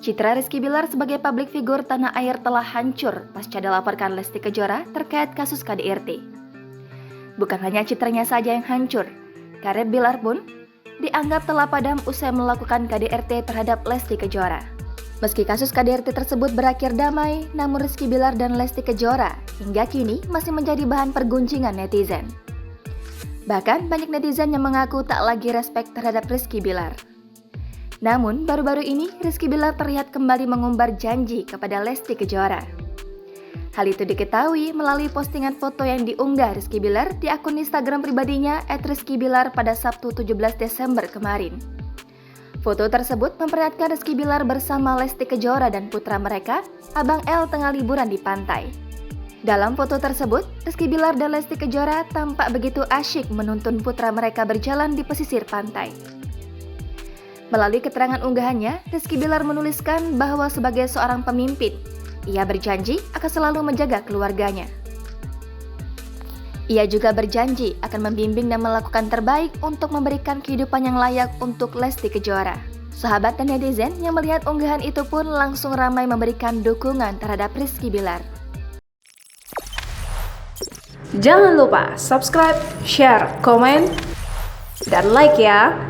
Citra Rizky Bilar sebagai publik figur tanah air telah hancur pasca dilaporkan Lesti Kejora terkait kasus KDRT. Bukan hanya citranya saja yang hancur, karir Bilar pun dianggap telah padam usai melakukan KDRT terhadap Lesti Kejora. Meski kasus KDRT tersebut berakhir damai, namun Rizky Bilar dan Lesti Kejora hingga kini masih menjadi bahan perguncingan netizen. Bahkan banyak netizen yang mengaku tak lagi respek terhadap Rizky Bilar. Namun, baru-baru ini Rizky Bilar terlihat kembali mengumbar janji kepada Lesti Kejora. Hal itu diketahui melalui postingan foto yang diunggah Rizky Bilar di akun Instagram pribadinya @rizkybilar pada Sabtu 17 Desember kemarin. Foto tersebut memperlihatkan Rizky Bilar bersama Lesti Kejora dan putra mereka, Abang L, tengah liburan di pantai. Dalam foto tersebut, Rizky Bilar dan Lesti Kejora tampak begitu asyik menuntun putra mereka berjalan di pesisir pantai. Melalui keterangan unggahannya, Rizky Bilar menuliskan bahwa sebagai seorang pemimpin, ia berjanji akan selalu menjaga keluarganya. Ia juga berjanji akan membimbing dan melakukan terbaik untuk memberikan kehidupan yang layak untuk Lesti Kejora. Sahabat dan netizen yang melihat unggahan itu pun langsung ramai memberikan dukungan terhadap Rizky Bilar. Jangan lupa subscribe, share, komen, dan like ya!